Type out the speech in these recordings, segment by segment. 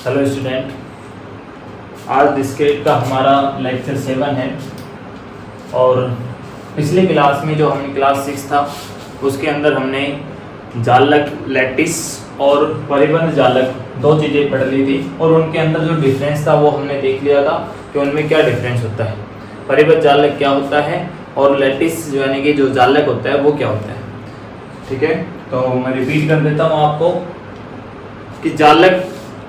Hello student, आज discrete का हमारा लेक्चर 7 है और पिछली क्लास में जो हमने क्लास 6 था उसके अंदर हमने जालक, लैटिस और परिबंध जालक दो चीज़ें पढ़ ली थी और उनके अंदर जो डिफरेंस था वो हमने देख लिया था कि उनमें क्या डिफरेंस होता है। परिबंध जालक क्या होता है और लैटिस जो यानी कि जो जालक होता है वो क्या होता है। ठीक है, तो मैं रिपीट कर देता हूँ आपको कि जालक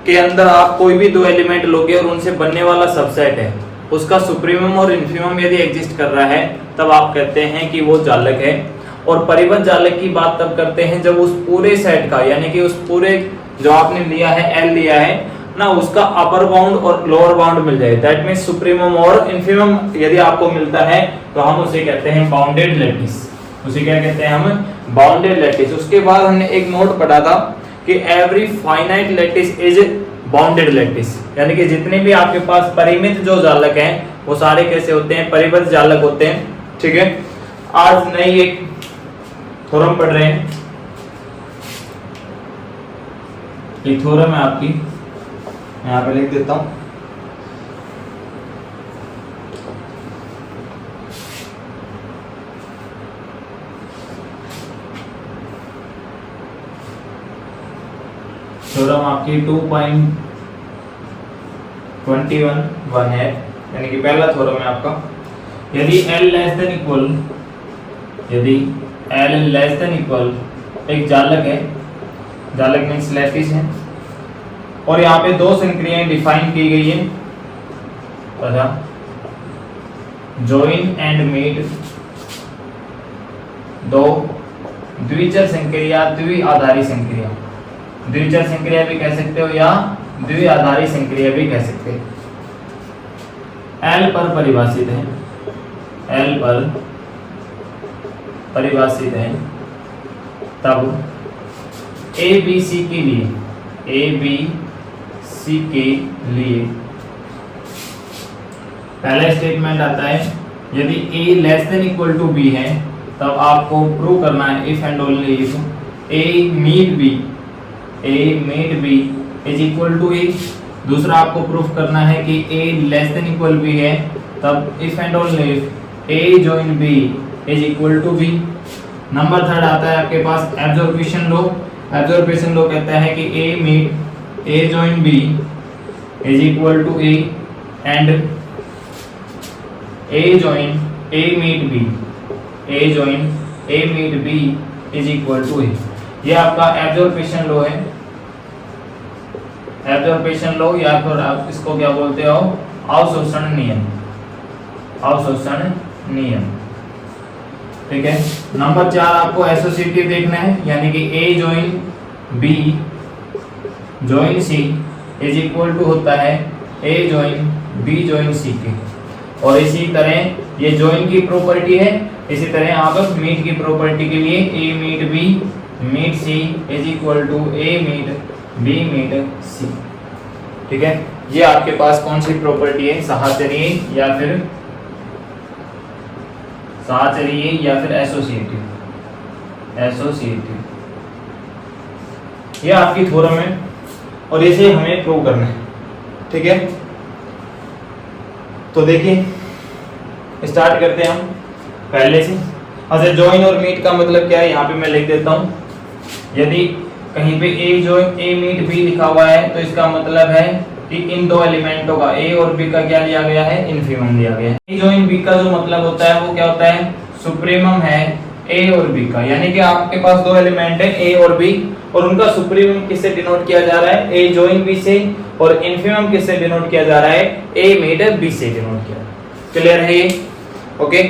के अंदर आप कोई भी दो एलिमेंट लोगे और उनसे बनने वाला सबसेट है, उसका सुप्रीमम और इन्फीमम यदि एग्जिस्ट कर रहा है तब आप कहते हैं कि वो जालक है। और परिबंध जालक की बात तब करते हैं जब उस पूरे सेट का यानी कि उस पूरे जो आपने लिया है एल लिया है ना, उसका अपर बाउंड और लोअर बाउंड मिल जाए। दैट मींस सुप्रीमम और इन्फीमम यदि आपको मिलता है तो हम उसे कहते हैं बाउंडेड लैटिस। उसे क्या कहते हैं हम? Bounded lattice. उसके बाद हमने एक नोट पढ़ा था कि every finite lattice is bounded lattice, यानी कि जितने भी आपके पास परिमित जो जालक हैं वो सारे कैसे होते हैं? परिबद्ध जालक होते हैं। ठीक है, आज नई एक थ्योरम पढ़ रहे हैं। एक थ्योरम है आपकी, मैं यहाँ पे लिख देता हूं। थ्योरम आपकी 2.21 है, यानी कि पहला थ्योरम है आपका। यदि L लेस देन इक्वल, यदि L लेस देन इक्वल एक जालक है, जालक मीन्स लैटिस है, और यहाँ पे दो संक्रियाएं डिफाइन की गई है, अच्छा, जॉइन एंड मीट, दो द्विचर संक्रिया, द्विआधारी संक्रिया, द्विचर संक्रिया भी कह सकते हो या द्विआधारी संक्रिया भी कह सकते हैं। L पर परिभाषित है, L पर परिभाषित है, तब ABC के लिए, ABC के लिए पहला स्टेटमेंट आता है यदि A less than equal to B है तब आपको प्रूव करना है if and only if A meet B, A meet B is equal to A। दूसरा आपको प्रूफ करना है कि A less than equal B है तब if and only if A join B is equal to B। Number third आता है आपके पास एब्जॉर्प्शन लॉ। एब्जॉर्प्शन लॉ कहता है कि A meet A join B is equal to A and A join A meet B, A join A meet B is equal to A। ये आपका absorption law है। एब्जॉर्प्शन लॉ या फिर आप इसको क्या बोलते हो? अवशोषण नियम, अवशोषण नियम। ठीक है, नंबर 4 आपको एसोसिएटिव देखना है, यानी कि A join B join C is equal to होता है A join B join C के। और इसी तरह ये जॉइन की प्रॉपर्टी है, इसी तरह आप मीट की प्रॉपर्टी के लिए A meet B meet C is equal to A meet B meet C। ठीक है, ये आपके पास कौन सी प्रॉपर्टी है? साहचर्य या फिर साहचर्य या फिर एसोसिएटिव, एसोसिएटिव। ये आपकी थ्योरम है और इसे हमें प्रूव करना है। ठीक है, तो देखिए स्टार्ट करते हैं हम पहले से। अच्छा, जॉइन और मीट का मतलब क्या है यहाँ पे मैं लिख देता हूँ। यदि कहीं पे A join A meet B लिखा हुआ है तो इसका मतलब है कि इन दो एलिमेंटों का A और B का क्या लिया गया है? इन्फीमम लिया गया है। A जॉइन B का जो मतलब होता है वो क्या होता है? सुप्रीमम है A और B का, यानी कि आपके पास दो एलिमेंट है A और B और उनका सुप्रीमम किससे डिनोट किया जा रहा है? A जॉइन B से, और इन्फीमम किससे डिनोट किया जा रहा है? A मीट B से डिनोट किया। क्लियर है ये? ओके,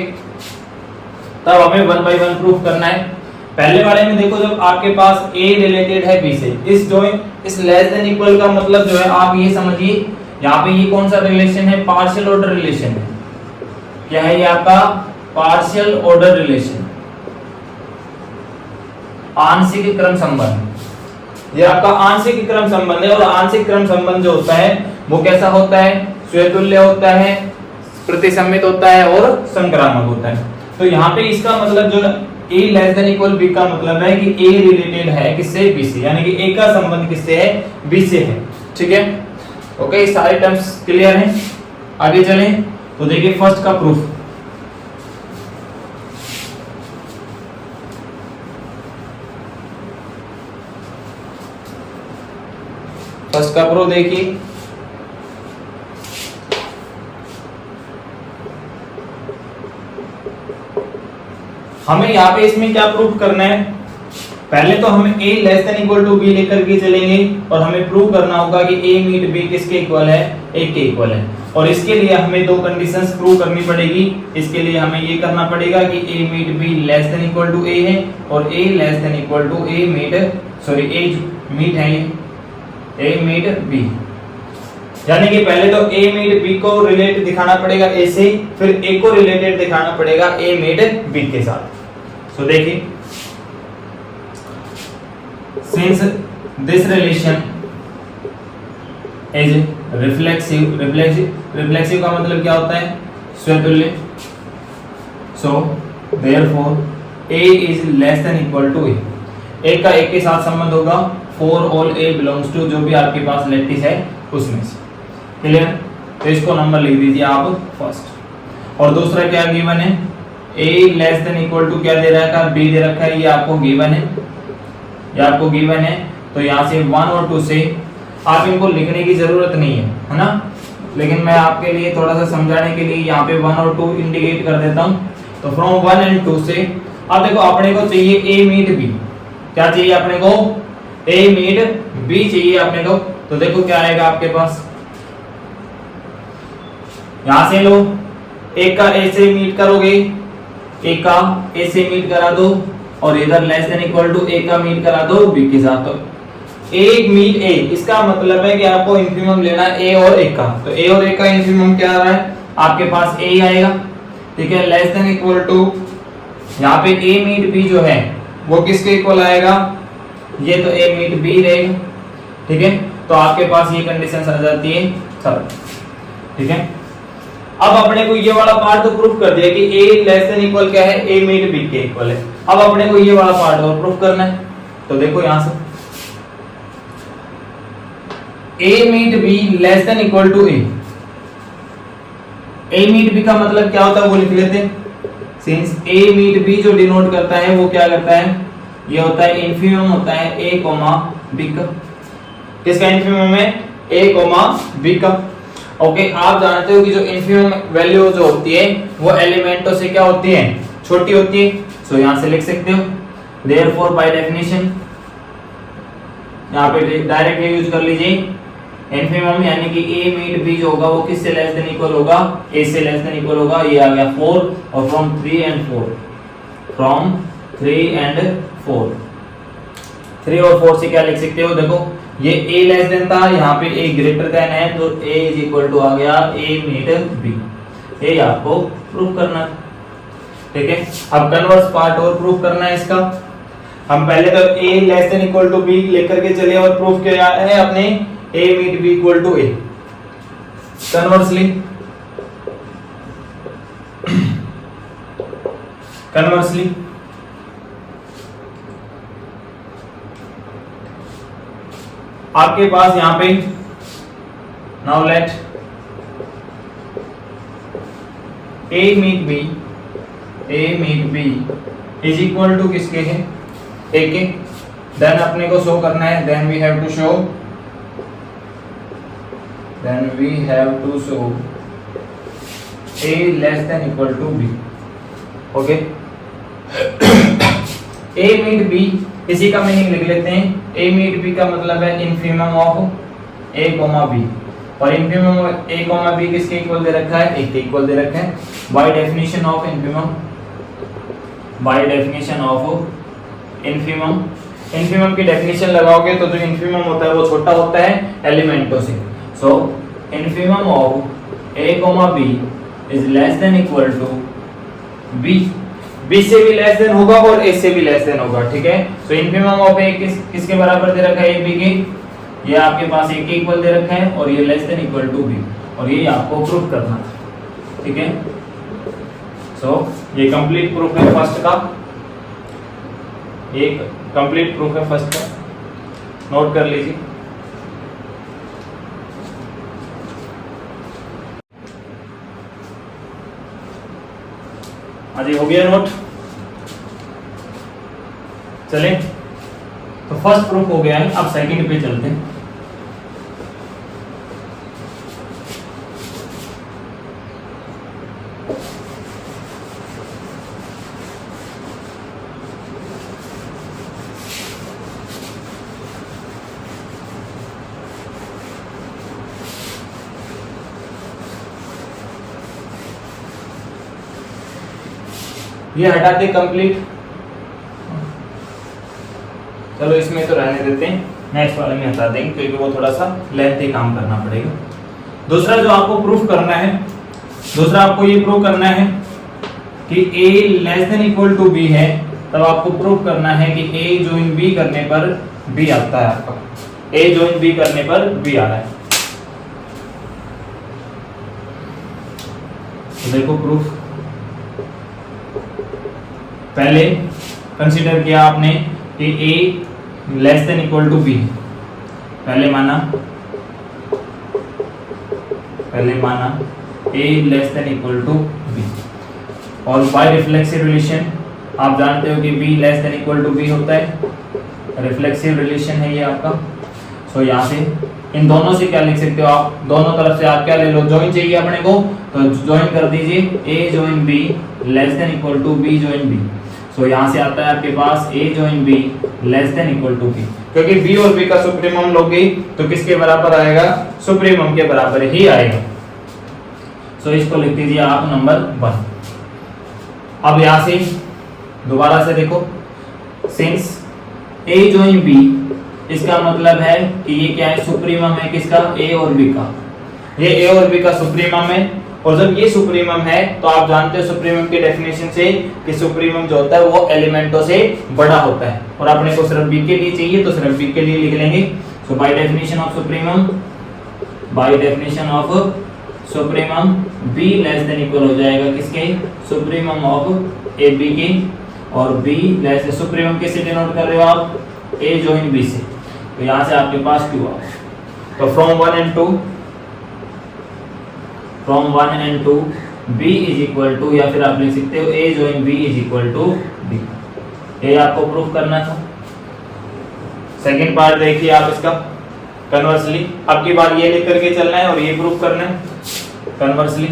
तब हमें 1 बाय 1 प्रूफ करना है। पहले वाले में देखो, जब आपके पास A रिलेटेड है B से, इस जॉइन इस लेस देन इक्वल का मतलब जो है आप ये समझिए, यहाँ पे ये कौन सा रिलेशन है? पार्शियल ऑर्डर रिलेशन है। क्या है ये आपका? पार्शियल ऑर्डर रिलेशन, आंशिक क्रम संबंध। ये आपका आंशिक क्रम संबंध है और आंशिक क्रम संबंध जो होता है वो कैसा होता है? स्वतुल्य होता है, प्रतिसम्मित होता है और संक्रामक होता है। तो यहाँ पे इसका मतलब जो A less than equal B का मतलब है कि A रिलेटेड है किससे? B से, यानी कि A का संबंध किससे है? B से है। ठीक है, ओके, सारे टर्म्स क्लियर हैं। आगे चलें तो देखिए फर्स्ट का प्रूफ। फर्स्ट का प्रूफ देखिए, हमें यहाँ पे इसमें क्या प्रूफ करना है, पहले तो हमें a less than equal to b लेकर के चलेंगे और हमें प्रूव करना होगा कि a मीट b किसके इक्वल है, a के इक्वल है। और इसके लिए हमें दो कंडीशंस प्रूव करनी पड़ेगी। इसके लिए हमें ये करना पड़ेगा कि a meet b less than equal to a है और a less than equal to a meet meet है ये a मीट b, यानी कि पहले तो a मीट b को रिलेट दिखाना पड़ेगा a से, फिर a को रिलेटेड दिखाना पड़ेगा a मीट b के साथ। सो देखिए, since this relation is reflexive का मतलब क्या होता है, स्वतुल्य। so therefore a is less than equal to a, a का a के साथ संबंध होगा for all a belongs to, जो भी आपके पास लैटिस है उसमें से। क्लियर, तो इसको नंबर लिख दीजिए आप फर्स्ट। और दूसरा क्या गिवन है, a less than equal to क्या दे रखा है, b दे रखा है, ये आपको गिवन है, ये आपको गिवन है। तो यहाँ से 1 और 2 से आप इनको लिखने की जरूरत नहीं है ना, लेकिन मैं आपके लिए थोड़ा सा समझाने के लिए यहाँ पे 1 और 2 इंडिकेट कर देता हूँ। तो फ्रॉम 1 एंड 2 से अब देखो अपने को चाहिए a मीट b, क्या चाहिए अपने को, a मीट b चाहिए अपने को। तो देखो क्या आएगा आपके पास, यहाँ से लो, एक का a से मीट करोगे, एक का a से मीट करा दो और इधर less than equal to a का मीट करा दो b के साथ। तो a मीट a, इसका मतलब है कि आपको इंफिनिमम लेना है a और a का। तो a और a का इंफिनिमम क्या आ रहा है, आपके पास a आएगा, ठीक है, लेस देन इक्वल टू यहाँ पे a मीट b जो है वो किसके इक्वल आएगा, ये तो a मीट b रहेगा, ठीक है। तो आपके पास ये कंडीशन आ जाती है सब, ठीक है। अब अपने को ये वाला पार्ट तो प्रूफ कर दिया कि a लेस देन इक्वल क्या है, a मीट b के इक्वल है। अब अपने को ये वाला पार्ट और प्रूफ करना है। तो देखो यहां से a meet b less than equal to a, a meet b का मतलब क्या होता है वो लिख लेते हैं। सिंस a मीट b जो डिनोट करता है वो क्या करता है, ये होता है इंफिनिमम होता है a, b का। किसका इंफिनिमम है, a, b का। ओके, आप जानते हो कि जो इंफिनिमम वैल्यू जो होती है वो एलिमेंटों से क्या होती है, छोटी होती है। सो यहां से लिख सकते हो देयरफॉर बाय डेफिनेशन, यहां पे डायरेक्टली यूज कर लीजिए इंफिनिमम, यानी कि a मीट b जो होगा वो किससे लेस देन इक्वल होगा, a से लेस देन इक्वल होगा। ये आ गया 4 और फ्रॉम 3 एंड 4, फ्रॉम 3 एंड 4, 3 और 4 से क्या लिख सकते हो, देखो ये a लेस देन था, यहाँ पे a ग्रेटर देन है, तो a इज इक्वल टू आ गया a मीट b। ये आपको प्रूफ करना है, ठीक है। अब कन्वर्स पार्ट और प्रूफ करना है इसका। हम पहले तो a less than equal to b लेकर के चले और प्रूफ किया है अपने a meet b equal to a। Conversely आपके पास यहां पे now let a meet b is equal to किसके है, a के। देन अपने को शो करना है, then we have to show a less than equal to b। Okay, a meet b, इसी का मीनिंग लिख लेते हैं। a मीट b का मतलब है इंफिनिमम ऑफ a, b, और इंफिनिमम a, b किसके इक्वल दे रखा है, a के इक्वल दे रखा है। बाय डेफिनेशन ऑफ इंफिनिमम की डेफिनेशन लगाओगे तो जो इंफिनिमम होता है वो छोटा होता है एलिमेंटों से। So infimum of a, b is less than equal to b, b से भी लेस देन होगा और a से भी लेस देन होगा, ठीक है। सो इंफिनिमम ऑफ a किसके बराबर दे रखा है, a b के, ये आपके पास a के इक्वल दे रखा है और ये less than equal to b, और ये आपको प्रूफ करना है, ठीक है। सो ये कंप्लीट प्रूफ है फर्स्ट का, एक कंप्लीट प्रूफ है फर्स्ट का, नोट कर लीजिए। अजय हो गया नोट? चले, तो फर्स्ट प्रूफ हो गया है। अब सेकंड पे चलते हैं। ये हटाते कंप्लीट, चलो इसमें तो रहने देते हैं, नेक्स्ट वाले में हटा देंगे क्योंकि वो थोड़ा सा लेंथी काम करना पड़ेगा। दूसरा जो आपको प्रूफ करना है, दूसरा आपको ये प्रूफ करना है कि a less than equal to b है, तब आपको प्रूफ करना है कि a ज्वाइन b करने पर b आता है। आपका a ज्वाइन b करने पर b आ रहा है। तो देखो प्रूफ, पहले कंसीडर किया आपने कि a less than equal to b, पहले माना a less than equal to b, और बाय रिफ्लेक्सिव रिलेशन आप जानते हो कि b less than equal to b होता है, रिफ्लेक्सिव रिलेशन है ये आपका। सो यहाँ से इन दोनों से क्या लिख सकते हो आप, दोनों तरफ से आप क्या ले लो, ज्वाइन चाहिए अपने को, तो ज्वाइन कर दीजिए a join b less than equal to b join b। So यहाँ से आता है आपके पास a join b less than equal to b, क्योंकि b और b का सुप्रीमम लोगे तो किसके बराबर आएगा, सुप्रीमम के बराबर ही आएगा। सो इसको लिख दीजिए आप नंबर 1। अब यहाँ से दोबारा से देखो, सिंस a ज्वाइन b, इसका मतलब है कि ये क्या है, सुप्रीमम है किसका, a और b का। ये a और b का सुप्रीमम है, और जब ये सुप्रीमम है तो आप जानते हो सुप्रीमम की डेफिनेशन से कि सुप्रीमम जो होता है वो एलिमेंटों से बड़ा होता है, और अपने को सिर्फ b के लिए चाहिए तो सिर्फ b के लिए लिख लेंगे। So by definition of supremum, by definition of supremum b less than equal हो जाएगा किसके, सुप्रीमम ऑफ a b के, और b लेस सुप्रीमम किससे डिनोट कर रहे हो आप, a ज्वाइन b से। तो यहाँ से आपके पास q आ, तो from 1 and 2, from 1 and 2 b is equal to, या फिर आप लिख सकते हो a join b is equal to b। ये आपको प्रूफ करना था। सेकंड पार्ट देखिए आप इसका कन्वर्सली, अब की बार ये लिख करके चलना है और ये प्रूफ करना है conversely.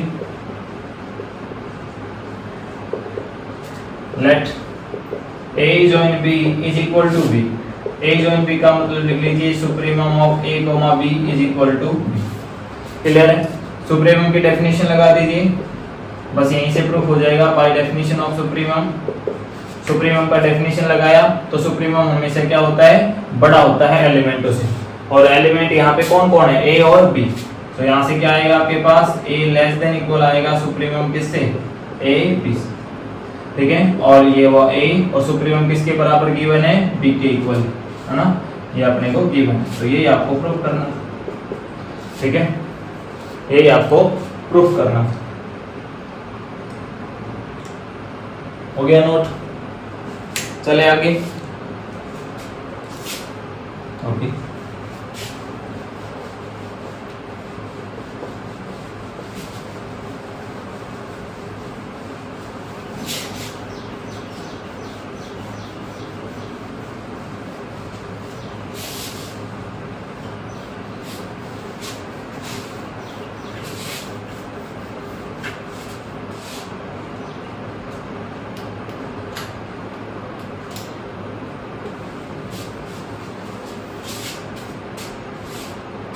Let a join b is equal to b, a join b का मतलब लिख लीजिए supremum of a b is equal to b। Clear है? सुप्रीमम की डेफिनेशन लगा दीजिए, बस यहीं से प्रूफ हो जाएगा। By definition of supremum, supremum का डेफिनेशन लगाया तो सुप्रीमम हमेशा क्या होता है, बड़ा होता है एलिमेंटों से, और एलिमेंट यहाँ पे कौन कौन है, a और b। तो यहाँ से क्या आएगा आपके पास, a लेस देन इक्वल आएगा सुप्रीमम किससे, a b से, ठीक है। और ये वो a और सुप्रीमम किसके बराबर गिवन है, b के इक्वल, है ना, ये अपने को गिवन है। तो ये आपको प्रूफ करना, ठीक है, ये आपको प्रूफ करना। हो गया नोट? चले आगे। ओके,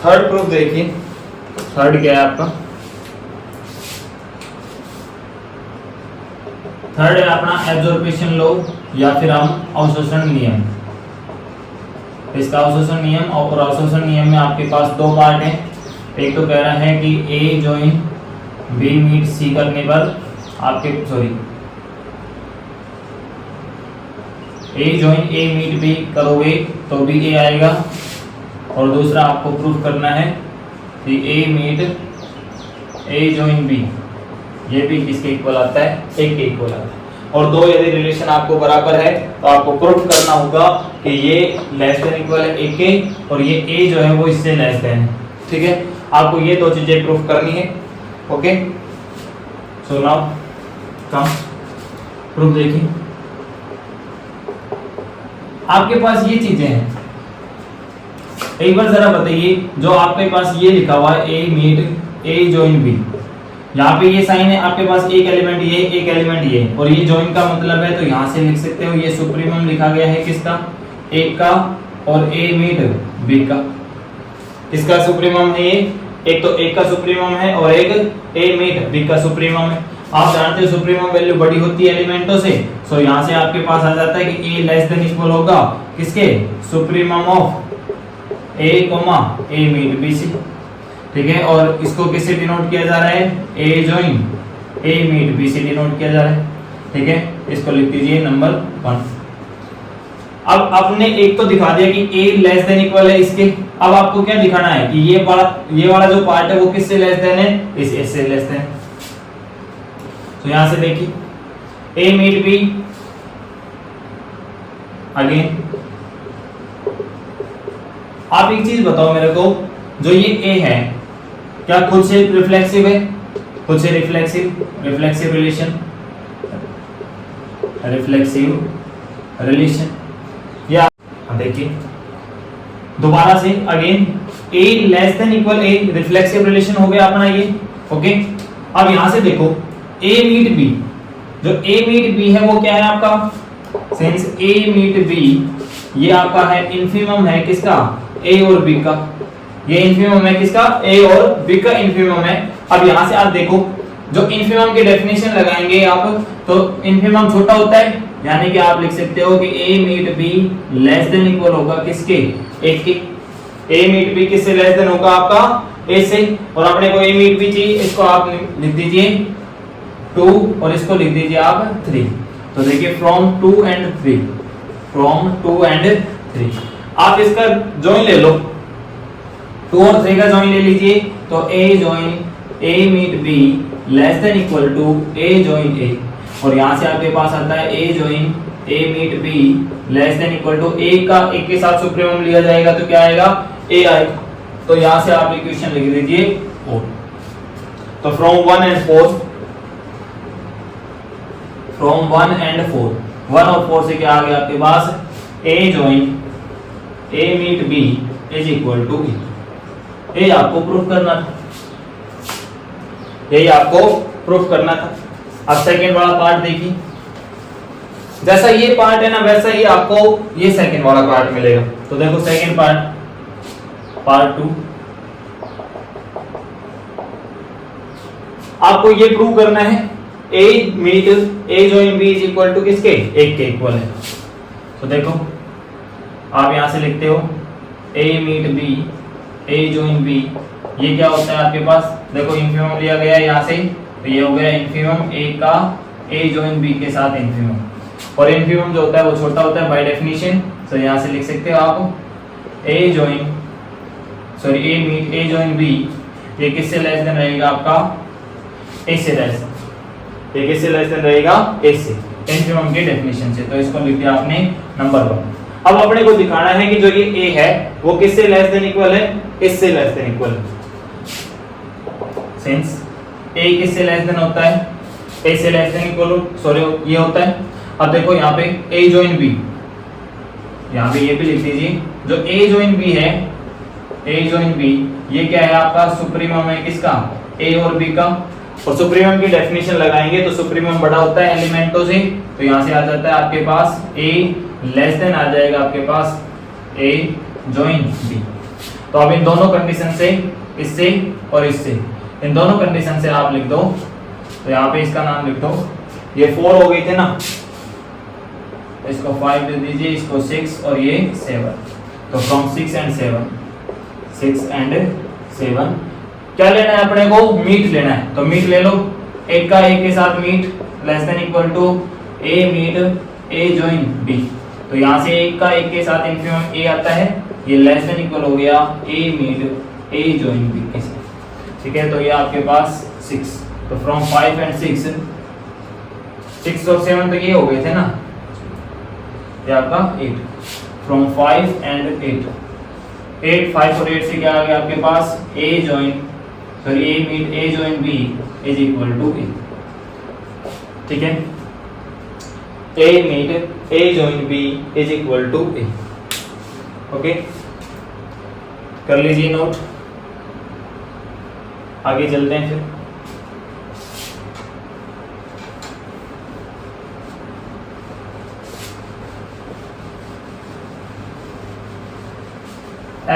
थर्ड प्रूफ देखिए। थर्ड क्या है आपका, थर्ड है अपना एब्जॉर्प्शन लॉ, या फिर हम अवशोषण नियम। इसका अवशोषण नियम और अवशोषण नियम में आपके पास दो पार्ट हैं। एक तो कह रहा है कि a join b meet c करने पर आपके a join a meet b करोगे तो b a आएगा, और दूसरा आपको प्रूफ करना है कि a meet a join b, ये भी किसके इक्वल आता है, a के इक्वल आता है। और दो यदि रिलेशन आपको बराबर है तो आपको प्रूफ करना होगा कि ये लेस देन इक्वल है a के, और ये a जो है वो इससे लेस देन है, ठीक है। आपको ये दो चीजें प्रूफ करनी है। Okay, so now come proof देखिए, आपके पास ये चीजें हैं, एक बार जरा बताइए, जो आपके पास ये लिखा हुआ है a meet A join B, यहाँ पे ये साइन है, आपके पास एक एलिमेंट ये एक एलिमेंट ये और ये जॉइन का मतलब है, तो यहाँ से लिख सकते हो ये सुप्रीमम लिखा गया है किसका, ए का, और ए मीट बी का। किसका सुप्रीमम है ये, एक तो ए का सुप्रीमम है और एक ए मीट बी का सुप्रीमम है। आप जानते हो सुप्रीमम वैल्यू बड़ी होती है एलिमेंटों से, सो यहाँ से आपके पास आ जाता है कि ए लेस देन इक्वल होगा किसके, supremum of A comma A meet B C, ठीक है। और इसको किससे डिनोट किया जा रहा है, a join a meet B से डिनोट किया जा रहा है, ठीक है। इसको लिख दीजिए नंबर 1। अब आपने एक तो दिखा दिया कि ए लेस देन इक्वल है इसके, अब आपको क्या दिखाना है कि ये वाला जो पार्ट है वो किससे लेस देन है, इस ए से लेस देन। तो यहां से देखिए ए मीट बी, अगेन आप एक चीज बताओ मेरे को, जो ये ए है क्या खुद से रिफ्लेक्सिव है, खुद से रिफ्लेक्सिव रिलेशन या देखिए दोबारा से अगेन ए लेस देन इक्वल ए, रिफ्लेक्सिव रिलेशन हो गया अपना ये, ओके। अब यहां से देखो ए मीट बी, जो ए मीट बी है वो क्या है आपका, सिंस ए मीट बी ये आपका है इन्फीमम है किसका, ए और बी का, ये इन्फीमम है किसका, ए और बी का इन्फीमम है। अब यहां से आप देखो जो इन्फीमम की डेफिनेशन लगाएंगे आप, तो इन्फीमम छोटा होता है, यानी कि आप लिख सकते हो कि ए meet B less than equal होगा किसके, एक के। ए मीट बी किससे लेस देन होगा आपका, ए से, और अपने को ए मीट बी चाहिए, इसको आप लिख दीजिए 2 और इसको लिख दीजिए आप 3। तो देखिए फ्रॉम 2 एंड 3, फ्रॉम 2 एंड 3 आप इसका जॉइन ले लो, 2 और 3 का जॉइन ले लीजिए, तो a join a meet B less than equal to A join a, और यहां से आपके पास आता है a join a meet B less than equal to a का एक के साथ सुप्रीमम लिया जाएगा तो क्या आएगा, ए आएगा। तो यहां से आप इक्वेशन लिख दीजिए 4। तो फ्रॉम 1 एंड 4, फ्रॉम 1 एंड 4, 1 और 4 से क्या आ गया आपके पास, ए join a meet B is equal to a. ये आपको प्रूफ करना था, यही आपको प्रूफ करना था। अब सेकंड वाला पार्ट देखिए, जैसा ये पार्ट है ना वैसा ही आपको ये सेकंड वाला पार्ट मिलेगा। तो देखो सेकंड पार्ट 2, आपको ये प्रूव करना है a meet A join B is equal to किसके, एक के इक्वल है। तो देखो आप यहां से लिखते हो ए मीट बी ए जॉइन बी, ये क्या होता है आपके पास, देखो इन्फीमम लिया गया है यहाँ से, तो ये हो गया इन्फीमम ए का ए जॉइन बी के साथ इन्फीमम, और इन्फीमम जो होता है वो छोटा होता है बाय डेफिनेशन। तो यहाँ से लिख सकते हो आप ए join sorry A meet A join B, ये किससे लेस देन रहेगा आपका, ए से लेस, ये किससे लेस देन रहेगा, ए से, इन्फीमम की डेफिनेशन से। तो इसको लिख दिया आपने नंबर 1। अब अपने को दिखाना है कि जो ये ए है वो किससे लेस देन इक्वल है, इससे लेस देन इक्वल है। सिंस ए किससे लेस देन होता है, ए से लेस देन इक्वल सॉरी ये होता है। अब देखो यहाँ पे ए जॉइन बी, यहाँ पे ये भी लिख दीजिए, जो ए जॉइन बी है, ए जॉइन बी ये क्या है आपका, सुप्रीमम है किसका, ए और बी का, और सुप्रीमम की डेफिनेशन लगाएंगे तो सुप्रीमम बड़ा होता है एलिमेंटों से, तो यहाँ से आ जाता है आपके पास ए लेस देन आ जाएगा आपके पास ए जॉइन बी। तो अब इन दोनों कंडीशन से, इससे और इससे, इन दोनों कंडीशन से आप लिख दो, तो यहाँ पे इसका नाम लिख दो, ये 4 हो गए थे ना, इसको 5 दे दीजिए, इसको 6 और ये 7। तो फ्रॉम 6 एंड 7 क्या लेना है अपने को, मीट लेना है। तो मीट ले लो, एक का एक के साथ meet less than equal to A meet A join B. तो यहाँ से एक का एक के साथ इन्फीमम ए आता है, ये लेस देन इक्वल हो गया ए मीट ए जॉइन बी के साथ, ठीक है। तो ये आपके पास 6, तो फ्रॉम 5 एंड 6 और 7 तो ये हो गए थे ना, ये आपका 8, फ्रॉम 5 एंड 8, 5 और 8 से क्या आ गया आपके पास, ए join sorry A meet A join B is equal to A, ठीक है। A meet A join B is equal to A। Okay, कर लीजिए नोट, आगे चलते हैं फिर।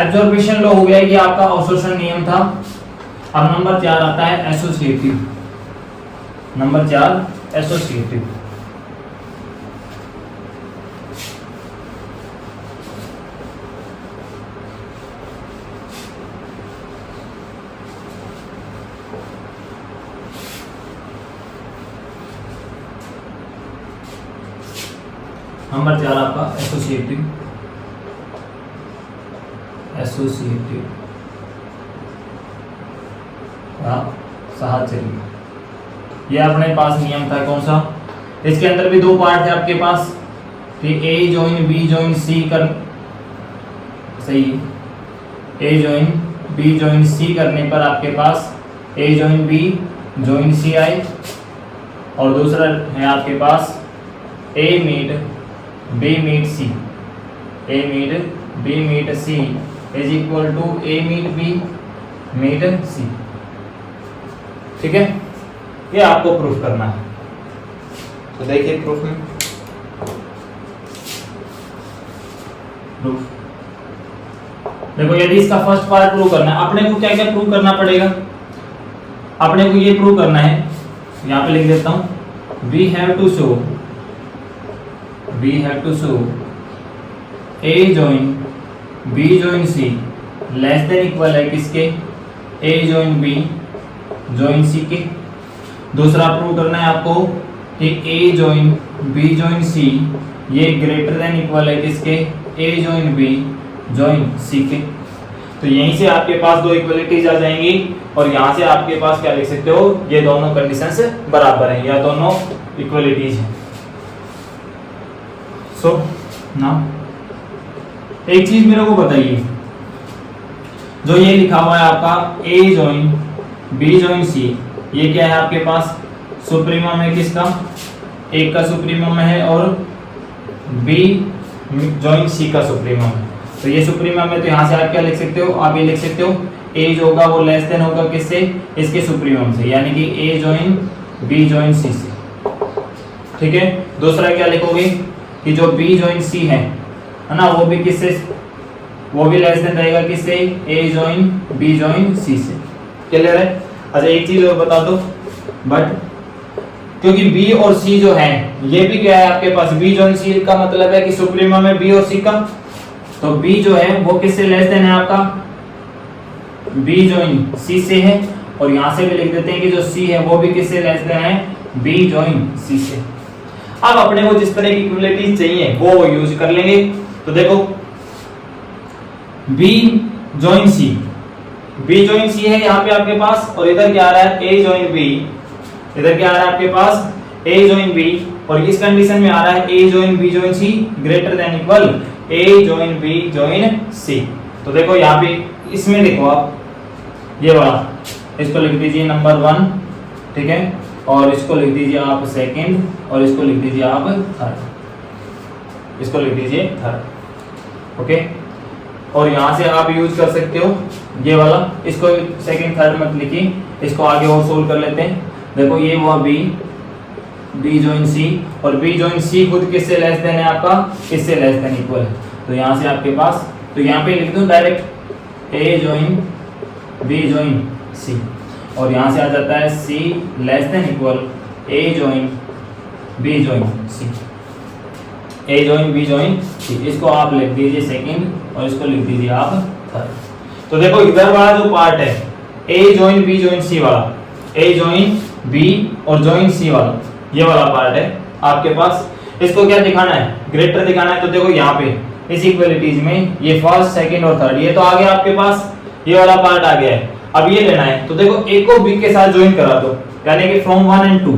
एब्जॉर्प्शन लॉ हो गया कि आपका अवशोषण नियम था। अब नंबर 4 आता है एसोसिएटिव। Number 4 associative. नंबर 4 आपका एसोसिएटिव। एसोसिएटिव साहचर्य, ये अपने पास नियम था कौन सा? इसके अंदर भी दो पार्ट थे आपके पास कि A join B join C कर, सही, A join B join C करने पर आपके पास A join B join C आए, और दूसरा है आपके पास A meet B meet C, A meet B meet C is equal to A meet B meet C। ठीक है, ये आपको प्रूफ करना है। तो देखिए प्रूफ में, प्रूफ देखो, यदि इसका फर्स्ट पार्ट प्रूव करना है, अपने को क्या क्या प्रूव करना पड़ेगा? अपने को ये प्रूव करना है, यहां पे लिख देता हूं, we have to show A join B join C less than equal है किसके? A join B join C के। दूसरा प्रूव करना है आपको कि A join B join C ये ग्रेटर देन इक्वल है किसके? A join B join C के। तो यहीं से आपके पास दो इक्वलिटीज आ जाएंगी, और यहां से आपके पास क्या लिख सकते हो? ये दोनों कंडीशंस बराबर हैं या दोनों इक्वलिटीज हैं। सो नाउ एक चीज मेरे को बताइए, जो ये लिखा हुआ है आपका A join B join C, ये क्या है आपके पास? सुप्रीमम है किसका? एक का सुप्रीमम है और B जॉइन C का सुप्रीमम है। तो ये सुप्रीमम है, तो यहाँ से आप क्या लिख सकते हो? आप ये लिख सकते हो A जो होगा वो लेस देन होगा किससे? इसके सुप्रीमम से, यानी कि A join B join C से। ठीक है, दूसरा क्या लिखोगे कि जो B जॉइन C है ना, वो भी किससे? वो भी लेस देन रहेगा किससे? A join B join C से। क्लियर है? अच्छा एक चीज और बता दो, बट क्योंकि B और C जो है ये भी क्या है आपके पास? B जॉइन C का मतलब है कि सुप्रीमम है B और C का, तो B जो है वो किससे लेस देन है आपका? B जॉइन C से है, और यहां से भी लिख देते हैं कि जो C है वो भी किससे लेस देन है? B जॉइन C से। अब अपने को जिस तरह की इक्विलिटीज चाहिए वो यूज कर लेंगे। तो देखो B join C, B join C है यहाँ पे आपके पास, और इधर क्या आ रहा है? A जॉइन B, इधर क्या आ रहा है आपके पास? A जॉइन B, और इस कंडीशन में आ रहा है A join B join C greater than equal A join B join C। तो देखो यहाँ पे इसमें लिखो आप ये वाला, इसको लिख दीजिए नंबर 1, ठीक है, और इसको लिख दीजिए आप सेकंड, और इसको लिख दीजिए आप थर्ड, इसको लिख दीजिए थर्ड। ओके, और यहाँ से आप यूज कर सकते हो ये वाला, इसको सेकंड थर्ड मत लिखिए, इसको आगे और सोल्व कर लेते हैं। देखो ये हुआ B जॉइन C, और B जॉइन C खुद किससे लेस देन है आपका? इससे लेस देन इक्वल है। तो यहाँ से आपके पास, तो यहाँ पे लिख दूं direct A join B join C, और यहाँ से आ जाता है C less than equal A join B join C, A join B join C। इसको आप लिख दीजिए सेकंड, और इसको लिख दीजिए आप थर्ड। तो देखो इधर वाला जो पार्ट है A join B join C वाला, A जॉइन B और जॉइन C वाला, ये वाला पार्ट है आपके पास। इसको क्या दिखाना है? ग्रेटर दिखाना है। तो देखो यहाँ पे इस इक्वलिटीज में ये फर्स्ट सेकंड और थर्ड, ये तो आ गया आपके पास, ये वाला पार्ट आ गया है। अब ये लेना है, तो देखो A को B के साथ ज्वाइन करा दो, यानी कि फ्रॉम 1 एंड 2,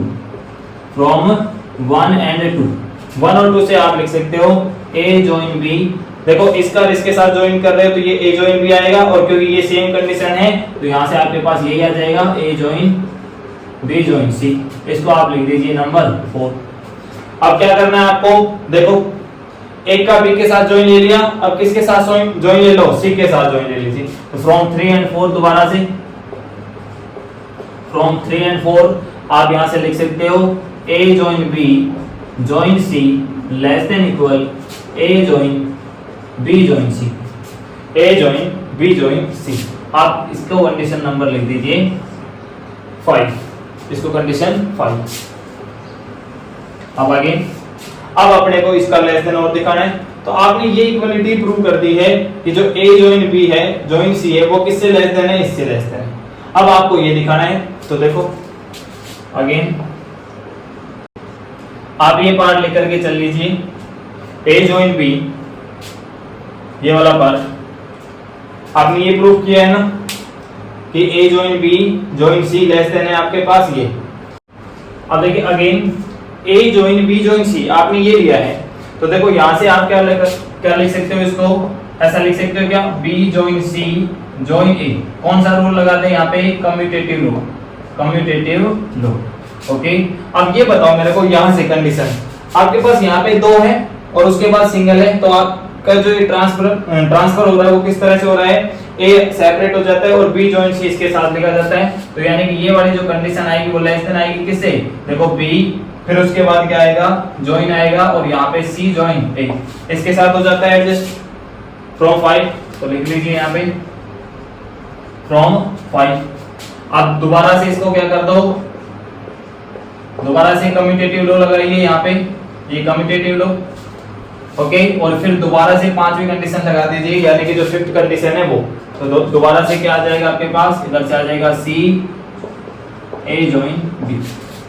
फ्रॉम 1 एंड 2, 1 और 2 से आप लिख सकते हो A जॉइन B। देखो इसका इसके साथ ज्वाइन कर रहे हो तो ये A जॉइन B आएगा, और क्योंकि ये सेम कंडीशन है तो यहाँ से आपके पास यही आ जाएगा A join B join C। इसको आप लिख दीजिए नंबर 4। अब क्या करना है आपको, देखो एक का बी के साथ ज्वाइन ले लिया, अब किसके साथ ज्वाइन ले लो, सी के साथ ज्वाइन ले लीजिए। तो फ्रॉम 3 एंड 4 दोबारा से, फ्रॉम 3 एंड 4 आप यहां से लिख सकते हो A join B join C less than equal A join B join C, A join B join C. आप इसको कंडीशन नंबर लिख दीजिए 5, इसको कंडीशन 5। अब आगे, अब अपने को इसका लेस देन और दिखाना है, तो आपने ये इक्वलिटी प्रूव कर दी है कि जो ए ज्वाइन बी है ज्वाइन सी है वो किससे लेस देन है, इससे लेस देन है। अब आपको ये दिखाना है, तो देखो अगेन आप ये पार्ट लेकर के चल लीजिए, ए ज्वाइन बी, ये वाला पार्ट आपने ये प्रूव किया है ना कि A join B join C less than है आपके पास ये। अब देखिए again A join B join C आपने ये लिया है, तो देखो यहां से आप क्या लिख सकते हो, इसको ऐसा लिख सकते हो क्या, बी ज्वाइन सी ज्वाइन ए। कौन सा रूल लगाते हैं यहाँ पे, कम्यूटेटिव लो, कम्यूटेटिव लो। ओके, अब ये बताओ मेरे को यहां से कंडीशन, आपके पास यहाँ पे 2 है और उसके बाद सिंगल है, तो आपका जो ये ट्रांसफर हो रहा है वो किस तरह से हो रहा है, ए सेपरेट हो जाता है और बी ज्वाइन सी इसके साथ लिखा जाता है। तो यानी कि ये वाली जो कंडीशन आएगी वो लेस देन आएगी किससे, देखो बी, फिर उसके बाद क्या आएगा, ज्वाइन आएगा और यहाँ पे सी ज्वाइन ए इसके साथ हो जाता है एडजस्ट फ्रॉम 5। तो लिख लीजिए यहाँ पे फ्रॉम 5। अब दोबारा से इसको क्या कर दो, दोबारा से कम्यूटेटिव लो लगाइए यहाँ पे, ये कम्यूटेटिव लो। ओके, और फिर दोबारा से 5वीं कंडीशन लगा दीजिए, यानी कि जो 5th कंडीशन है वो। तो दोबारा से क्या आ जाएगा आपके पास, इधर से आ जाएगा C A join B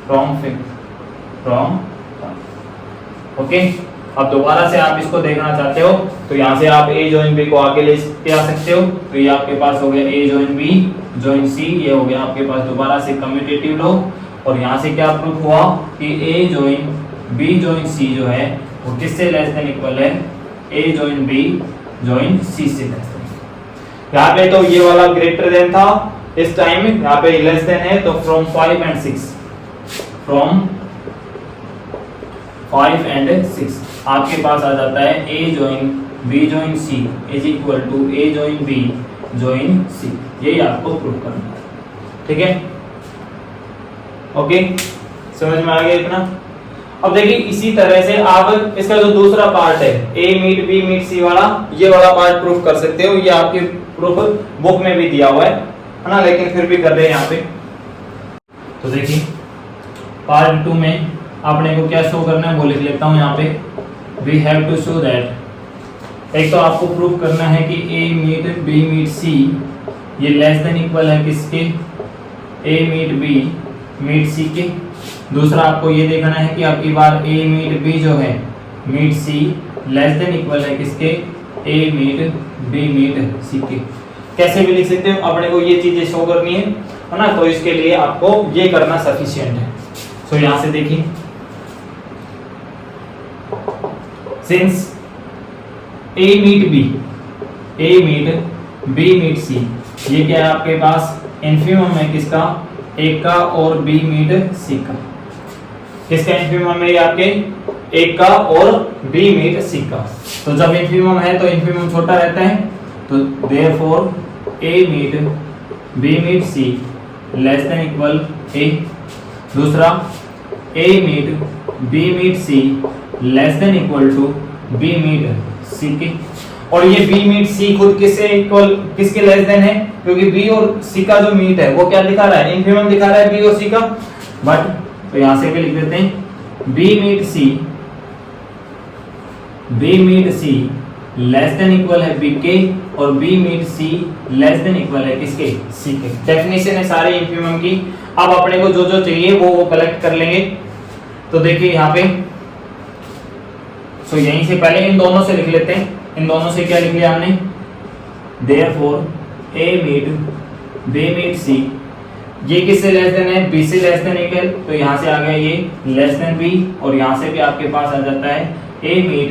from 5, from. Okay, अब दोबारा से आप इसको देखना चाहते हो तो यहाँ से आप ए ज्वाइन बी को आगे ले के आ सकते हो, तो ये आपके पास हो गया ए ज्वाइन बी ज्वाइन सी, ये हो गया आपके पास दोबारा से कम्यूटेटिव लो। और यहाँ से क्या प्रूफ हुआ कि ए ज्वाइन बी ज्वाइन सी जो है वो किससे लेस देन इक्वल है, ए ज्वाइन बी ज्वाइन सी से लेस देन। यहाँ पे तो ये वाला ग्रेटर देन था, इस टाइम यहाँ पे लेस देन है, तो फ्रॉम 5 एंड 6, फ्रॉम 5 एंड 6 आपके पास आ जाता है A join B join C is equal to A join B join C. यही आपको प्रूव करना है, ठीक है। ओके, समझ में आ गया इतना। अब देखिए इसी तरह से आप इसका जो दूसरा पार्ट है ए मीट बी मीट सी वाला, ये वाला पार्ट प्रूफ कर सकते हो, ये आपके प्रूफ बुक में भी दिया हुआ है ना, लेकिन फिर भी कर रहे हैं यहाँ पे। तो देखिए पार्ट 2 में आपने को क्या शो करना है वो लिख लेता हूँ यहाँ पे, we have to show that, एक तो आपको प्रूफ करना है कि ए मीट बी मीट सी ये लेस देन इक्वल है किसके, A meet B meet C के। दूसरा आपको ये देखना है कि आपकी बार ए मीट बी जो है meet C less than equal है किसके, A meet B meet C के। कैसे भी लिख सकते हो, अपने को ये चीजें शो करनी है ना, तो इसके लिए आपको ये करना सफिशिएंट है। सो यहां से देखिए, सिंस ए मीट बी, ए मीट बी मीट सी, ये क्या है आपके पास इन्फिमम है किसका, एक का और बी मीट सी का। किसका इन्फिमम है ये आपके, एक का और बी मीट सी का। तो जब इन्फिमम है तो इन्फिमम छोटा रहता है, तो therefore A meet B meet C less than equal A. दूसरा A meet B meet C less than equal to B meet C के। और ये बी मीट सी खुद किससे इक्वल, किसके लेस देन है, क्योंकि बी और सी का जो मीट है वो क्या दिखा रहा है, इन्फिमम दिखा रहा है बी और सी का। बट तो यहां से भी लिख देते हैं B meet C less than equal है बी के, और B meet C less than equal है किसके, सी के। डेफिनेशन है सारे इन्फिमम की। अब अपने को जो जो चाहिए वो कलेक्ट कर लेंगे। तो देखिए यहाँ पे, सो यहीं से पहले इन दोनों से लिख लेते हैं। इन दोनों से क्या लिख लिया हमने, therefore A meet B meet C, ये किससे लेस देन है, बी से लेस देन इक्वल, तो यहाँ से आ गया ये लेस देन बी, और यहाँ से भी आपके पास आ जाता है a meet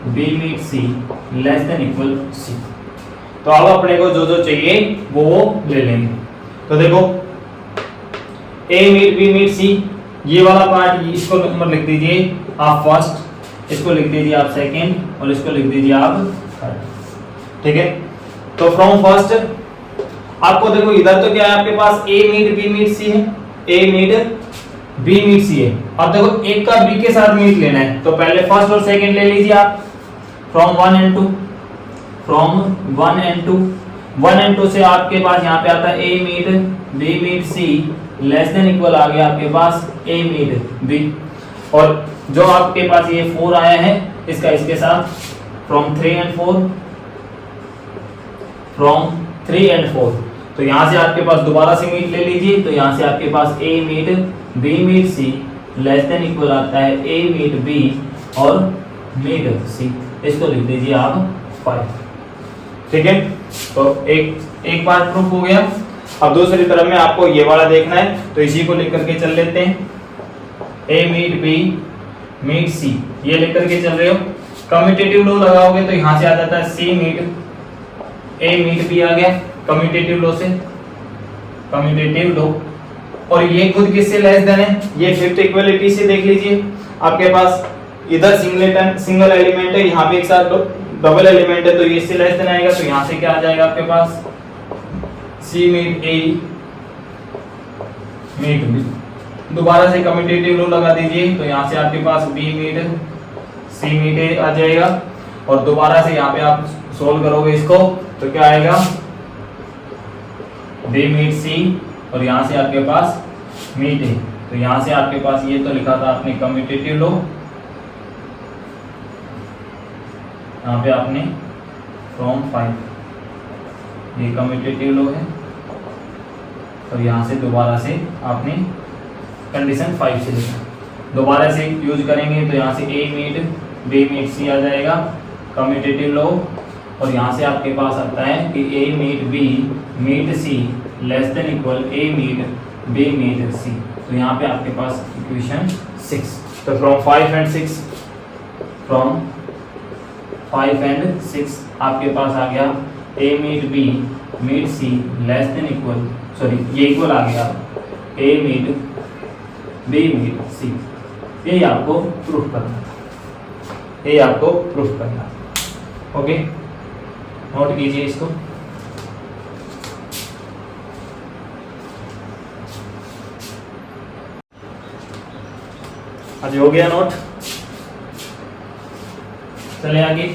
B meet C less than equal सी। तो अब अपने को जो जो चाहिए वो ले लेंगे। तो देखो ए मीट बी मीट सी, ये वाला पार्ट इसको नंबर लिख दीजिए आप फर्स्ट, इसको लिख दीजिए आप सेकंड और इसको लिख दीजिए आप थर्ड। ठीक है, तो फ्रॉम फर्स्ट आपको देखो इधर तो क्या है आपके पास ए मीट बी मीट सी है, ए मीट बी मीट सी है। अब देखो एक का बी के साथ मीट लेना है तो पहले फर्स्ट और सेकंड ले लीजिए आप from 1 and 2, from 1 and 2, 1 and 2 से आपके पास यहाँ पे आता है a meet B meet C less than equal आ गया आपके पास ए मीट बी, और जो आपके पास ये 4 आया है इसका इसके साथ फ्रॉम 3 and 4, फ्रॉम 3 and 4, तो यहाँ से आपके पास दोबारा से मीट ले लीजिए तो यहाँ से आपके पास ए meet B meet C less than equal आता है ए मीट बी और मीट सी, इसको लिख दीजिए आप 5। ठीक है, तो एक बार प्रूफ हो गया। अब दूसरी तरफ में आपको ये वाला देखना है तो इसी को लिख करके चल लेते हैं, ए मीट बी मीट सी, ये लिख करके चल रहे हो। कम्यूटेटिव लो लगाओगे तो यहाँ से आ जाता है सी मीट ए मीट बी आ गया कम्यूटेटिव लो से, कम्यूटेटिव लो, और ये खुद किससे लेस देन है, ये फिफ्थ इक्वलिटी से देख लीजिए। आपके पास इधर सिंगल एलिमेंट है, यहाँ पे एक साथ डबल एलिमेंट है तो ये इससे लेस देन आएगा, तो यहाँ से क्या आ जाएगा आपके पास सी मीट ए मीट बी। दोबारा से कम्यूटेटिव लो लगा दीजिए तो यहाँ से आपके पास बी मीट सी मीट ए आ जाएगा, और दोबारा से यहाँ पे आप सोल्व करोगे इसको तो क्या आएगा बी मीट सी, और यहाँ से आपके पास मीट है, तो यहाँ से आपके पास ये तो लिखा था आपने कम्यूटेटिव लो, यहाँ पे आपने फ्रॉम 5 ये कम्यूटेटिव लो है, और यहाँ से दोबारा से आपने कंडीशन 5 से लिखा, दोबारा से यूज करेंगे तो यहाँ से ए मीट बी मीट सी आ जाएगा कम्यूटेटिव लो, और यहाँ से आपके पास आता है कि ए meet B meet C less than equal ए मीट बी मीट सी, तो यहाँ पे आपके पास इक्वेशन 6। तो फ्रॉम 5 and 6, फ्रॉम 5 and 6 आपके पास आ गया ए meet B meet C less than equal, sorry ये इक्वल आ गया ए मीट बी मीट सी। यही आपको प्रूफ करना, यही आपको प्रूफ करना। ओके, नोट कीजिए इसको। आज हो गया नोट, चले आगे।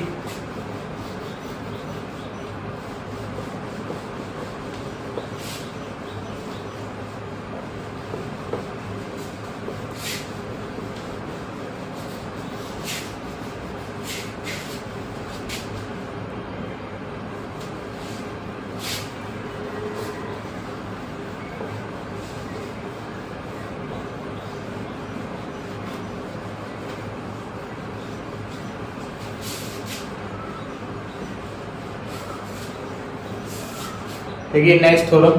देखिए नेक्स्ट थ्योरम,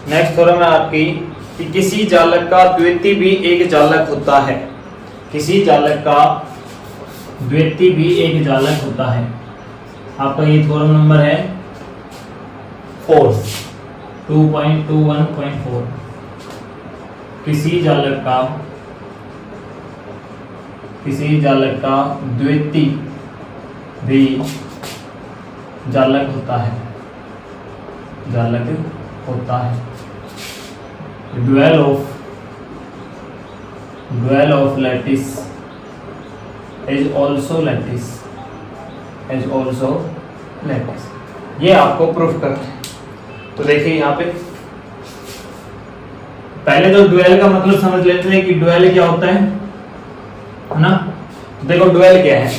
नेक्स्ट थ्योरम है आपकी कि किसी जालक का द्वितीय भी एक जालक होता है, किसी जालक का द्वितीय भी एक जालक होता है। आपका ये थ्योरम नंबर है 4, 2.21.4। किसी जालक का द्वितीय भी जालक होता है, जालक होता है। Dual of lattice is also lattice, is also lattice. ये आपको प्रूफ करना है। तो देखिए यहाँ पे पहले तो ड्यूअल का मतलब समझ लेते हैं कि ड्यूअल क्या होता है ना। देखो ड्यूअल क्या है,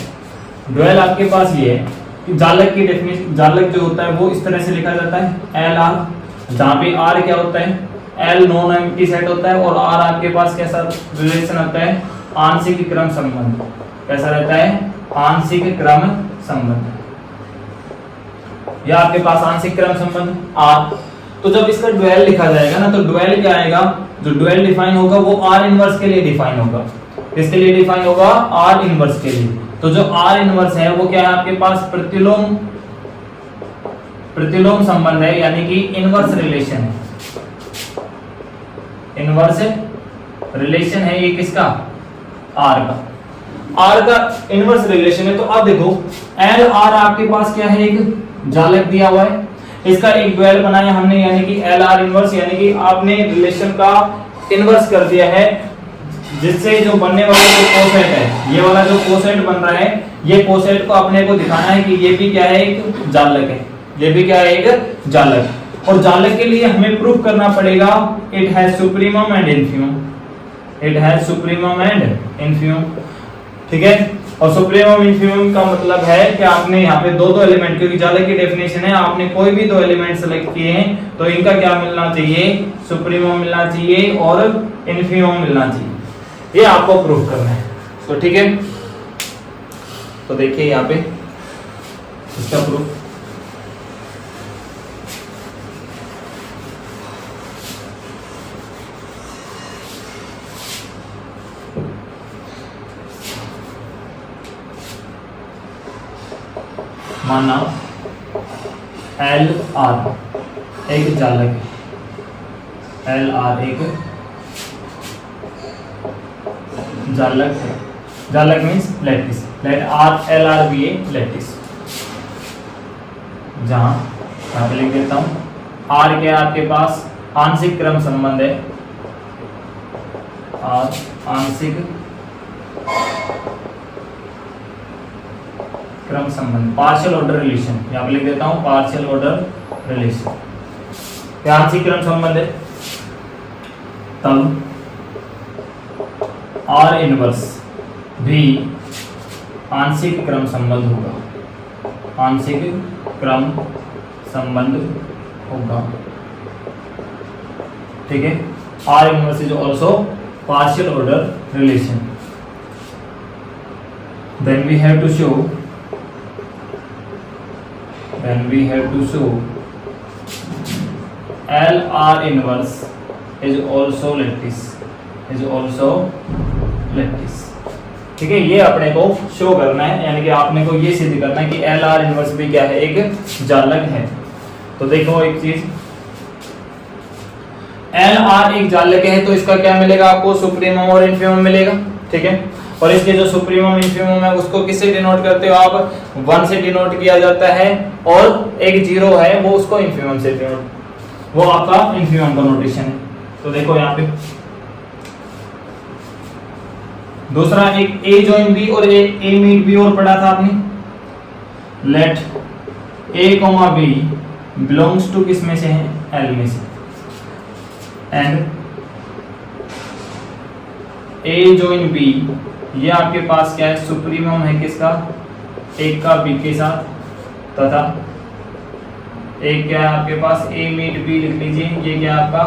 ड्यूअल आपके पास ये है कि जालक की डेफिनेशन, जालक जो होता है वो इस तरह से लिखा जाता है एल आर, जहाँ पे आर क्या होता है, एल नॉन एम्प्टी सेट होता है, और आर आपके पास कैसा रिलेशन होता है, आंशिक क्रम संबंध। कैसा रहता है, आंशिक क्रम संबंध। यह आपके पास आंशिक क्रम संबंध आर। तो जब इसका ड्यूअल लिखा जाएगा ना, तो ड्यूअल क्या आएगा, जो ड्यूअल डिफाइन होगा वो आर इनवर्स के लिए डिफाइन होगा। किसके लिए डिफाइन होगा, आर इनवर्स के लिए। तो जो आर इनवर्स है वो क्या है आपके पास, प्रतिलोम प्रतिलोम संबंध है, यानी कि इनवर्स रिलेशन है, इनवर्स रिलेशन है ये किसका, आर का, आर का इनवर्स रिलेशन है। तो अब देखो एल आर आपके पास क्या है, एक जालक दिया हुआ है, इसका एक ड्यूअल बनाया हमने, यानी कि एल आर इनवर्स, यानी कि आपने रिलेशन का इनवर्स कर दिया है, जिससे जो बनने वाला जो कोसेट है, ये वाला जो कोसेट बन रहा है, ये कोसेट को अपने को दिखाना है कि ये भी क्या है, एक जालक है, ये भी क्या है, एक जालक। और जालक के लिए हमें प्रूफ करना पड़ेगा it has supremum and infimum, it has supremum and infimum, ठीक है। और सुप्रीमम इन्फीमम का मतलब है कि आपने यहाँ पे दो एलिमेंट, क्योंकि जालक की डेफिनेशन है आपने कोई भी दो एलिमेंट सेलेक्ट किए हैं तो इनका क्या मिलना चाहिए, सुप्रीमम मिलना चाहिए और इन्फीमम मिलना चाहिए, ये आपको प्रूफ करना है। तो ठीक है, तो देखिए यहाँ पे इसका प्रूफ, माना एल आर एक जालक है, एल आर एक जालक है, जालक means lattice, let R L R be a lattice, जहां यहाँ पे लिख देता हूं आर क्या आपके पास आंशिक क्रम संबंध है, आर आंशिक क्रम संबंध, पार्शियल ऑर्डर रिलेशन, यहाँ पे लिख देता हूं पार्शियल ऑर्डर रिलेशन, क्या आंशिक क्रम संबंध है, तब आर इनवर्स भी आंशिक क्रम संबंध होगा, आंशिक क्रम संबंध होगा, ठीक है। Are inverse is also partial order relation, then we have to show LR inverse is also lattice, ठीक है। ये अपने को शो करना है, यानी कि आपने को ये सिद्ध करना है कि LR इनवर्स भी क्या है, एक जालक है। तो देखो एक चीज, LR एक जालक है तो इसका क्या मिलेगा आपको, सुप्रीमम और इन्फीमम मिलेगा, ठीक है। और इसके जो सुप्रीमम इन्फीमम है उसको किससे डिनोट करते हो आप, 1 से डिनोट किया जाता है, और एक 0 है वो उसको इन्फीमम से डिनोट, वो आपका इन्फीमम का नोटेशन है। तो देखो यहाँ पे दूसरा एक ए जॉइन बी और ए मीट बी और पढ़ा था आपने, let A comma B belongs to किस में से है, एल में से, एंड ए जॉइन बी ये आपके पास क्या है, सुप्रीमम है किसका, एक का बी के साथ, तथा एक क्या है आपके पास ए मीट बी लिख लीजिए, ये क्या आपका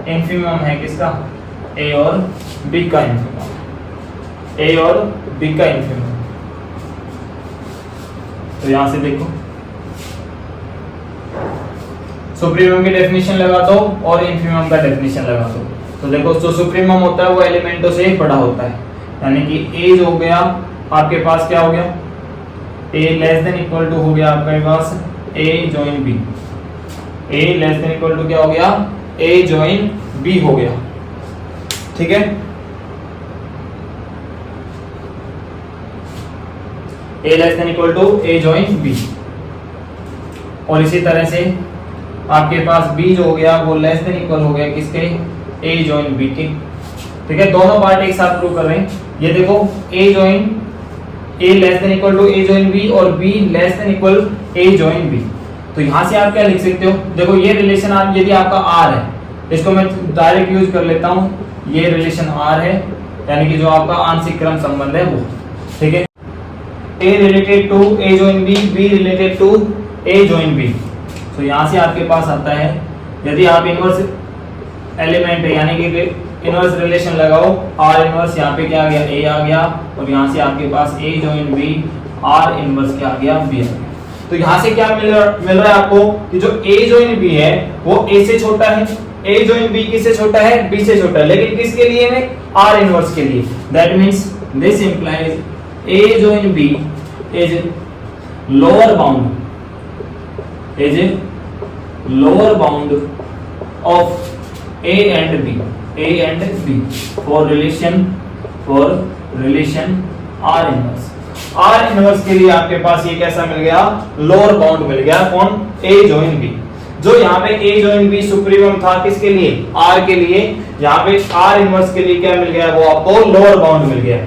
इन्फीमम है किसका, ए और बी का इन्फीमम, ए और बी का इन्फीमम। तो यहां से देखो सुप्रीमम की डेफिनेशन लगा दो और इन्फीमम का डेफिनेशन लगा दो। तो देखो जो सुप्रीमम होता है वो एलिमेंटों से बड़ा होता है, यानी कि ए जो हो गया आपके पास क्या हो गया, A less than equal to हो गया आपके पास ए join B, A less than equal to क्या हो गया, ए जॉइन बी हो गया, ठीक है। A less than equal to A join B, और इसी तरह से आपके पास बी जो हो गया वो लेस देन इक्वल हो गया किसके, ए जॉइन बी के, ठीक है। दोनों पार्ट एक साथ प्रूव कर रहे हैं। ये देखो A join A less than equal to A join B और B less than equal A join B. तो यहां से आप क्या लिख सकते हो, देखो ये रिलेशन आप यदि आपका आर है, इसको मैं डायरेक्ट यूज कर लेता हूं, ये रिलेशन आर है, यानी कि जो आपका आंशिक क्रम संबंध है वो, ठीक है। A related to A join B, B related to A join B. तो यहां से आपके पास आता है, यदि आप इनवर्स एलिमेंट है यानी कि इनवर्स रिलेशन लगाओ, आर इनवर्स यहाँ पे क्या आ गया, ए आ गया, और यहाँ से आपके पास ए जॉइन बी, आर इनवर्स क्या आ गया, बी आ गया। तो यहाँ से क्या मिल रहा है आपको कि जो ए जॉइन बी है वो ए से छोटा है, ए जॉइन बी किससे छोटा है, बी से छोटा है, लेकिन किसके लिए है, आर इनवर्स के लिए। That means this implies A join B is lower bound, is lower bound of A and B for relation R inverse. R inverse के लिए आपके पास ये कैसा मिल गया, लोअर बाउंड मिल गया, कौन, A जॉइन B। जो यहाँ पे A जॉइन B सुप्रीमम था किसके लिए, R के लिए, यहाँ पे R इनवर्स के लिए क्या मिल गया, वो आपको लोअर बाउंड मिल गया।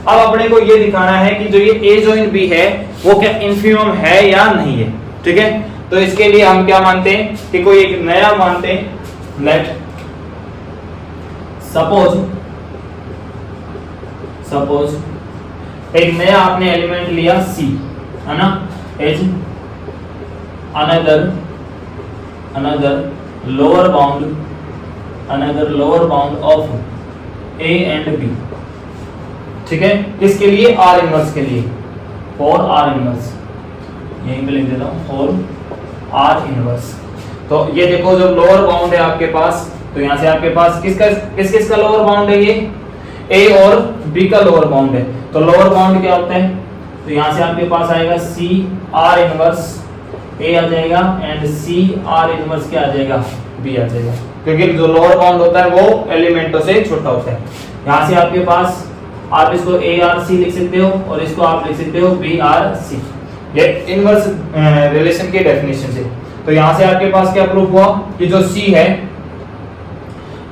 अब अपने को ये दिखाना है कि जो ये A जॉइन B है वो क्या इन्फीमम है या नहीं है, ठीक है। तो इसके लिए हम क्या मानते हैं कि कोई एक नया मानते हैं, लेट सपोज एक नया आपने एलिमेंट लिया C, है ना, as another lower bound of A and B, ठीक है, किसके लिए, R इनवर्स के लिए, फॉर R इनवर्स, यहीं पे लिख देता हूं, फॉर R इनवर्स। तो ये देखो जो लोअर बाउंड है आपके पास, तो यहां से आपके पास किसका लोअर बाउंड है, ये A और B का लोअर बाउंड है। तो लोअर बाउंड क्या होता है, तो यहां से आपके पास आएगा C R इनवर्स A आ जाएगा एंड C R इनवर्स क्या आ जाएगा, B आ जाएगा, क्योंकि जो लोअर बाउंड होता है वो एलिमेंटों से छोटा होता है। यहां से आपके पास आप इसको A R C लिख सकते हो और इसको आप लिख सकते हो B R C, ये इनवर्स रिलेशन की डेफिनेशन से। तो यहां से आपके पास क्या प्रूफ हुआ कि जो C है,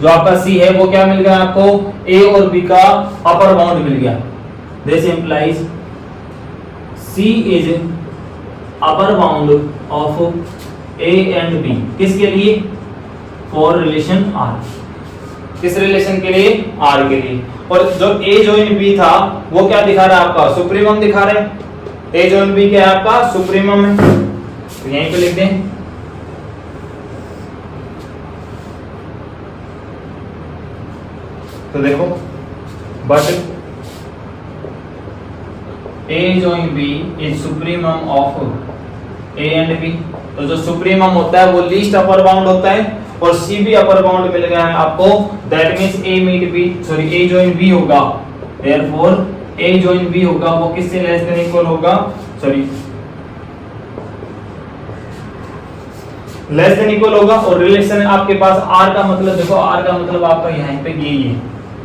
जो आपका C है वो क्या मिल गया आपको, A और B का अपर बाउंड मिल गया। This implies C is upper bound of A and B, किसके लिए, फॉर रिलेशन R, किस रिलेशन के लिए, R के लिए। और जो A जॉइन B था वो क्या दिखा रहा है आपका, सुप्रीमम दिखा रहा है, A जॉइन B क्या है आपका, सुप्रीमम है, तो यहीं पे लिख दें। तो देखो but A join B is supremum of A and B, तो जो सुप्रीमम होता है वो लीस्ट अपर बाउंड होता है और C भी अपर बाउंड मिल गया है आपको, that means A meet B, sorry A join B होगा, देयरफॉर A join B होगा वो किससे लेस देन इक्वल होगा, सॉरी लेस देन इक्वल होगा। और रिलेशन आपके पास R का मतलब देखो, R का मतलब आपका यहाँ पे यही है,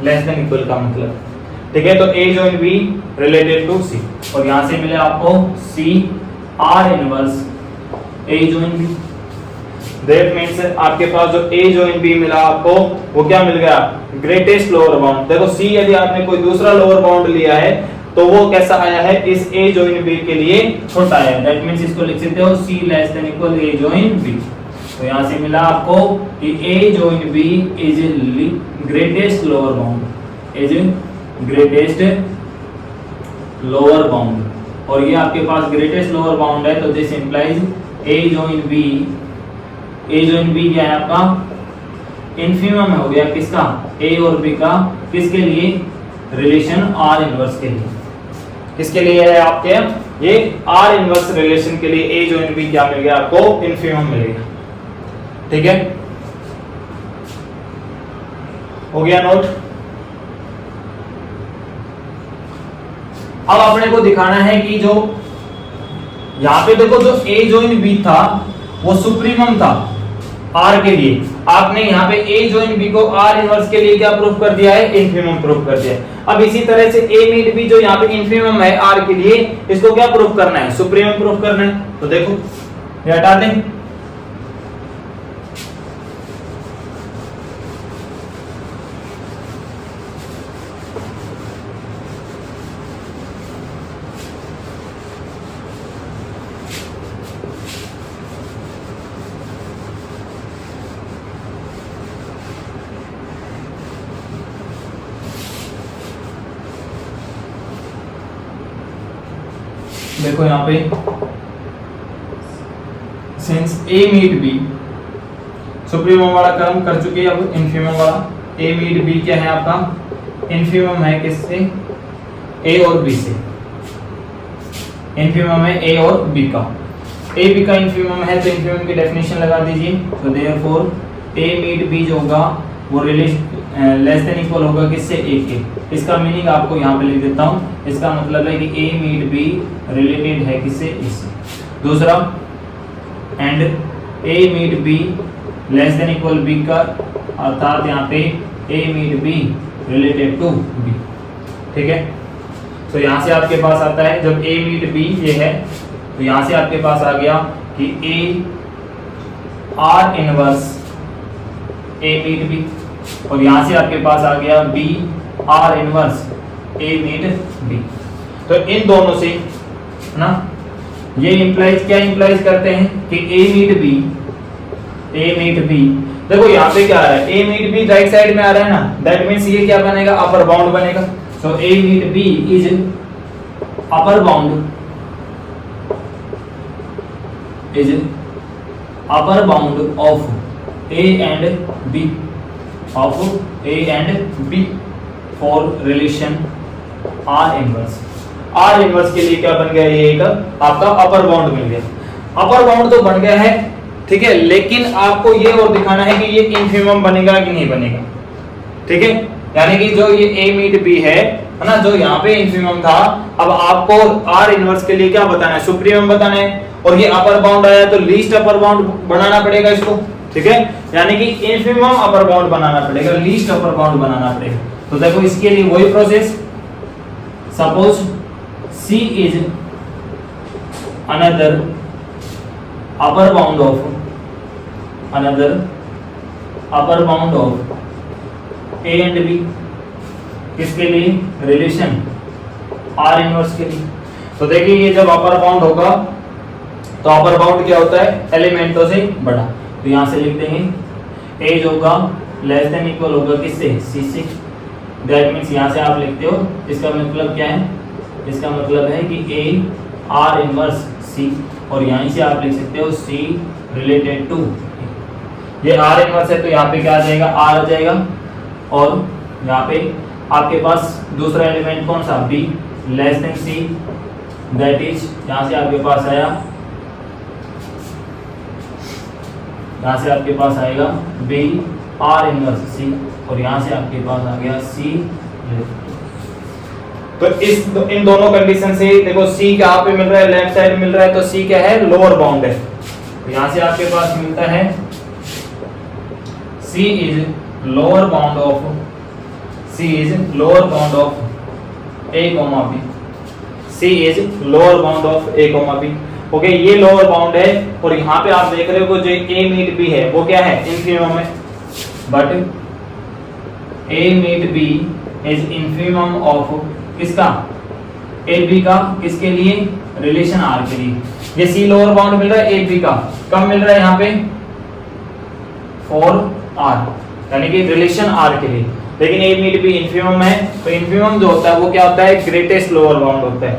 लेस देन इक्वल का मतलब, ठीक है। तो A join B related to C, और यहां से मिले आपको C R inverse A join B, दैट मींस आपके पास जो A join B मिला आपको वो क्या मिल गया, ग्रेटेस्ट लोअर बाउंड। देखो C यदि आपने कोई दूसरा लोअर बाउंड लिया है तो वो कैसा आया है, इस A join B के लिए छोटा है, दैट मींस इसको लिख सकते हो C less than equal A join B। तो यहां से मिला आपको कि A join B is greatest lower bound, is greatest lower bound, और ये आपके पास ग्रेटेस्ट लोअर बाउंड है। तो this implies A join B क्या है आपका, इन्फीमम हो गया किसका, A और B का, किसके लिए, रिलेशन R इनवर्स के लिए, किसके लिए है आपके, ये R इनवर्स रिलेशन के लिए A join B क्या मिल गया आपको, इन्फीमम मिल गया, ठीक है, हो गया नोट। अब अपने को दिखाना है कि जो यहां पे देखो जो A join B था वो सुप्रीमम था R के लिए, आपने यहाँ पे A join B को R इनवर्स के लिए क्या प्रूफ कर दिया है, इन्फीमम प्रूफ कर दिया है। अब इसी तरह से A मीट B जो यहाँ पे इन्फीमम है R के लिए, इसको क्या प्रूफ करना है, सुप्रीमम प्रूफ करना है। तो देखो ये हटा दें, देखो यहाँ पे since A meet B, supremum वाला कर्म कर चुके हैं, अब इन्फीमम वाला A मीट B क्या है आपका, इन्फीमम है किससे, A और B से, इन्फीमम है A और B का, A B का इन्फीमम है तो इन्फीमम की डेफिनेशन लगा दीजिए। तो देयरफॉर A मीट B जो होगा वो रिलेशन लेस देन इक्वल होगा किससे, A के। इसका मीनिंग आपको यहाँ पे लिख देता हूँ, इसका मतलब है कि A मीट B रिलेटेड है किससे, A से। दूसरा and A meet B less than equal B का, अर्थात यहाँ पे A meet B related to B. ठीक है, तो यहाँ से आपके पास आता है जब ए मीट बी ये है, तो यहाँ से आपके पास आ गया कि A R inverse A meet B, और यहाँ से आपके पास आ गया B R inverse A meet B. तो इन दोनों से ना ये इंप्लाइज क्या इंप्लाइज करते हैं कि ए मीट बी, ए मीट बी, देखो यहाँ पे क्या आ रहा है, a meet B right side में आ रहा है ना, दैट मीन्स ये क्या बनेगा, अपर बाउंड बनेगा। So A meet B is upper bound, is upper bound of A and B, of A and B for relation R inverse. R inverse के लिए क्या बन गया, ये एक आपका अपर बाउंड मिल गया। अपर बाउंड तो बन गया है, ठीक है, लेकिन आपको ये और दिखाना है कि ये इन्फिमम बनेगा कि नहीं बनेगा। ठीक है, यानी कि जो ये ए मीट बी है ना, जो यहाँ पे इन्फिमम था, अब आपको आर इनवर्स के लिए क्या बताना है, सुप्रीमम बताना है, और ये अपर बाउंड आया तो लीस्ट अपर बाउंड बनाना पड़ेगा इसको। ठीक है, यानी कि इन्फिमम अपर बाउंड बनाना पड़ेगा, लीस्ट अपर बाउंड बनाना पड़ेगा। तो देखो इसके लिए वही process, suppose C is another upper bound of A and B, किसके लिए, रिलेशन R इनवर्स के लिए। तो देखिए ये जब अपर बाउंड होगा तो अपर बाउंड क्या होता है, एलिमेंटों से बड़ा, तो यहाँ से लिख देंगे एज होगा लेस देन इक्वल होगा किससे, C से। दैट मीन्स यहाँ से आप लिखते हो, इसका मतलब क्या है, इसका मतलब है कि ए आर इनवर्स सी, और यहीं से आप लिख सकते हो सी रिलेटेड टू, ये आर इनवर्स है तो यहाँ पे क्या आ जाएगा, आर आ जाएगा, और यहाँ पे आपके पास दूसरा एलिमेंट कौन सा, B less than C, that is यहाँ से आपके पास आया, यहाँ से आपके पास आएगा बी आर इनवर्स सी, और यहाँ से आपके पास आ गया सी। तो इन दोनों कंडीशन से देखो C कहाँ पे मिल रहा है, लेफ्ट साइड मिल रहा है, तो C क्या है, लोअर बाउंड है। तो यहाँ से आपके पास मिलता है C is lower bound of, C is lower bound of A, B, C is lower bound of A, B। Okay, ये लोअर बाउंड है, और यहाँ पे आप देख रहे हो जो A मीट B है वो क्या है, इन्फिमम है, but A meet B is infimum of किसका, ए बी का, किसके लिए, रिलेशन आर के लिए। ये सी लोअर बाउंड मिल रहा है ए बी का, कब मिल रहा है यहाँ पे, फॉर आर, यानी कि रिलेशन आर के लिए। लेकिन ए मीट बी इन्फिमम है, तो इन्फिमम जो होता है वो क्या होता है, ग्रेटेस्ट लोअर बाउंड होता है।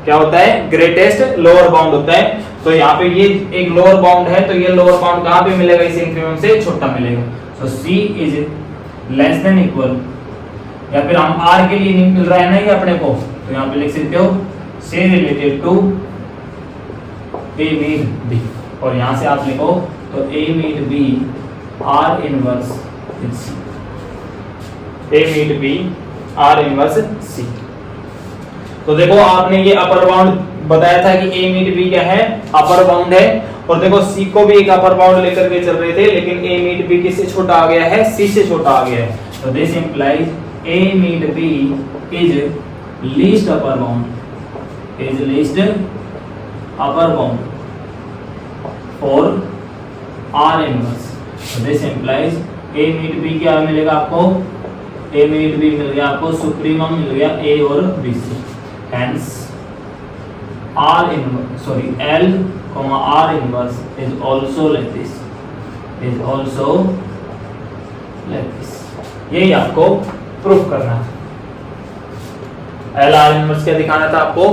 क्या होता है, ग्रेटेस्ट लोअर बाउंड होता है। तो यहाँ पे ये एक लोअर बाउंड है, तो ये लोअर बाउंड कहाँ पे मिलेगा, इस इन्फिमम से छोटा मिलेगा। सो सी इज लेस देन इक्वल, या फिर हम आर के लिए नहीं मिल रहा है ना ये अपने को, तो यहाँ पे लिख सकते हो से related to A meet B, और यहाँ से आप लिखो तो A meet B R inverse C, A meet B R inverse C. तो देखो आपने ये अपर बाउंड बताया था कि ए मीट बी क्या है, अपर बाउंड है, और देखो सी को भी एक अपर बाउंड लेकर के चल रहे थे, लेकिन ए मीट बी किससे छोटा आ गया है, सी से छोटा आ गया है। तो this implies A meet B is least upper bound, is least upper bound for R inverse. So this implies A meet B क्या मिलेगा आपको, A meet B मिल गया आपको, सुप्रीमम मिल गया A और B से, hence R inverse, sorry L, R inverse is also like this, is also like this। यही आपको प्रूफ करना था, एल आर इनवर्स क्या दिखाना था आपको,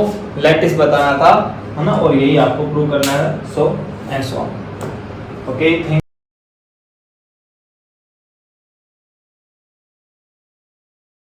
लैटिस बताना था, है ना, और यही आपको प्रूव करना है। So and so on. Okay.